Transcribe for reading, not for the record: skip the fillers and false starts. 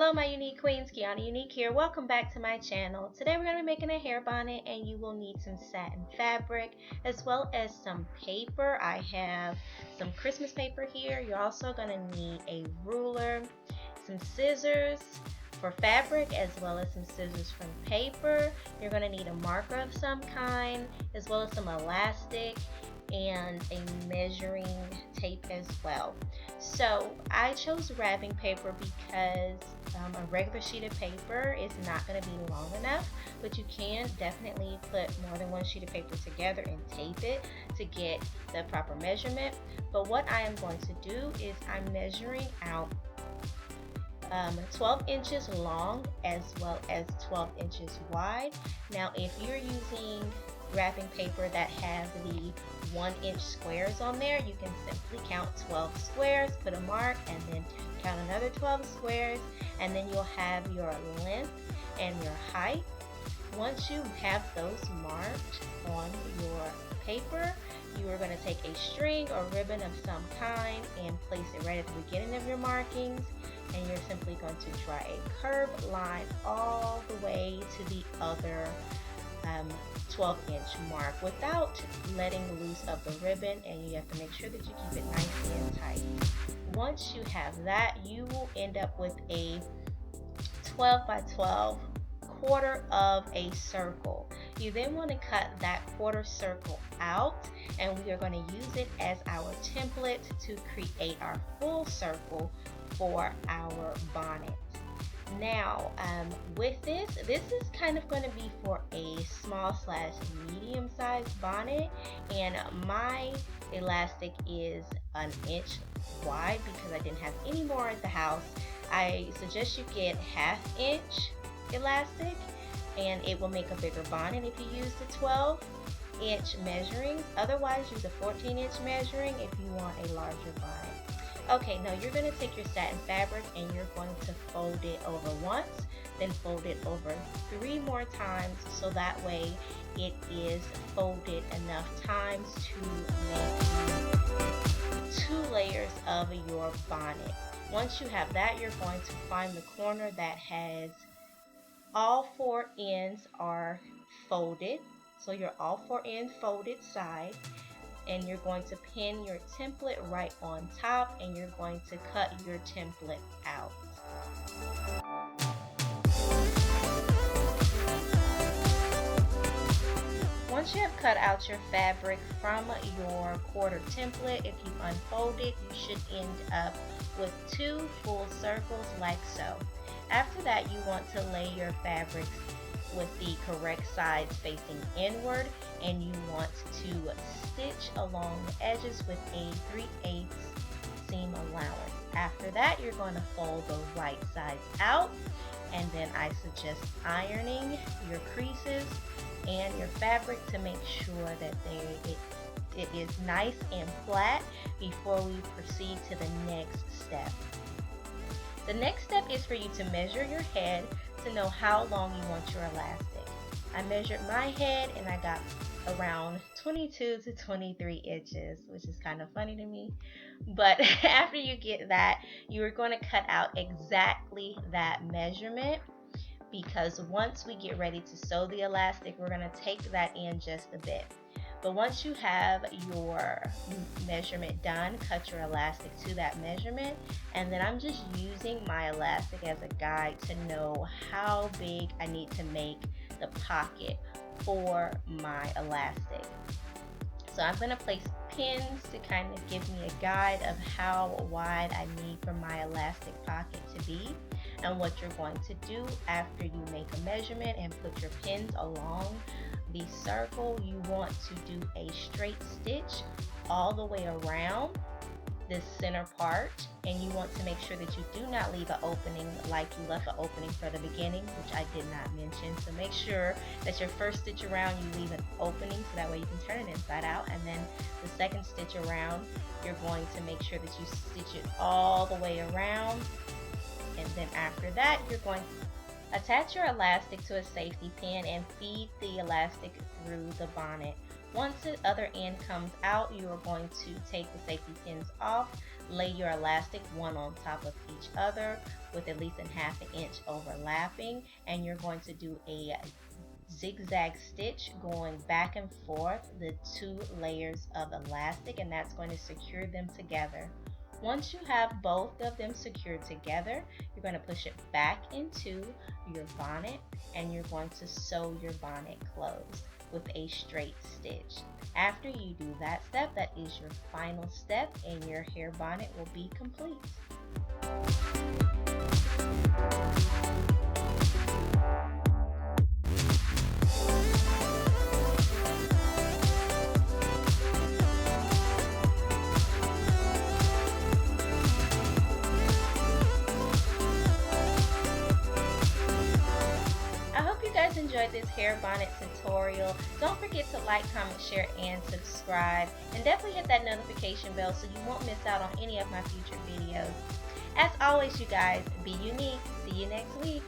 Hello my unique queens, Quiana Unique here. Welcome back to my channel. Today we're going to be making a hair bonnet and you will need some satin fabric as well as some paper. I have some Christmas paper here. You're also going to need a ruler, some scissors for fabric as well as some scissors from paper. You're going to need a marker of some kind as well as some elastic and a measuring tape as well. So I chose wrapping paper because a regular sheet of paper is not going to be long enough, but you can definitely put more than one sheet of paper together and tape it to get the proper measurement. But what I am going to do is I'm measuring out 12 inches long as well as 12 inches wide. Now if you're using wrapping paper that has the 1-inch squares on there, you can simply count 12 squares, put a mark, and then count another 12 squares, and then you'll have your length and your height. Once you have those marked on your paper, you are going to take a string or ribbon of some kind and place it right at the beginning of your markings, and you're simply going to draw a curved line all the way to the other 12-inch mark without letting loose of the ribbon, and you have to make sure that you keep it nice and tight. Once you have that, you will end up with a 12 by 12 quarter of a circle. You then want to cut that quarter circle out, and we are going to use it as our template to create our full circle for our bonnet. Now with this is kind of going to be for a small / medium sized bonnet, and my elastic is an inch wide because I didn't have any more at the house. I suggest you get 1/2 inch elastic and it will make a bigger bonnet if you use the 12-inch measuring. Otherwise use a 14-inch measuring if you want a larger bonnet. Okay, now you're going to take your satin fabric and you're going to fold it over once, then fold it over 3 more times, so that way it is folded enough times to make 2 layers of your bonnet. Once you have that, you're going to find the corner that has all 4 ends are folded, so you're all 4 ends folded side, and you're going to pin your template right on top, and you're going to cut your template out. Once you have cut out your fabric from your quarter template, if you unfold it, you should end up with 2 full circles like so. After that, you want to lay your fabrics with the correct sides facing inward, and you want to stitch along the edges with a 3/8 seam allowance. After that, you're going to fold the right sides out, and then I suggest ironing your creases and your fabric to make sure that it is nice and flat before we proceed to the next step. The next step is for you to measure your head to know how long you want your elastic. I measured my head and I got around 22 to 23 inches, which is kind of funny to me. But after you get that, you are going to cut out exactly that measurement, because once we get ready to sew the elastic, we're going to take that in just a bit. But once you have your measurement done, cut your elastic to that measurement, and then I'm just using my elastic as a guide to know how big I need to make the pocket for my elastic. So I'm going to place pins to kind of give me a guide of how wide I need for my elastic pocket to be. And what you're going to do after you make a measurement and put your pins along the circle, you want to do a straight stitch all the way around this center part, and you want to make sure that you do not leave an opening like you left an opening for the beginning, which I did not mention. So make sure that your first stitch around you leave an opening so that way you can turn it inside out, and then the second stitch around you're going to make sure that you stitch it all the way around, and then after that you're going to attach your elastic to a safety pin and feed the elastic through the bonnet Once the other end comes out, you are going to take the safety pins off, lay your elastic one on top of each other with at least a half an inch overlapping, and you're going to do a zigzag stitch going back and forth the two layers of elastic, and that's going to secure them together. Once you have both of them secured together, you're going to push it back into your bonnet and you're going to sew your bonnet closed with a straight stitch. After you do that step, that is your final step and your hair bonnet will be complete. I hope you guys enjoyed this hair bonnet tutorial. Don't forget to like, comment, share, and subscribe. And definitely hit that notification bell so you won't miss out on any of my future videos. As always, you guys, be unique. See you next week.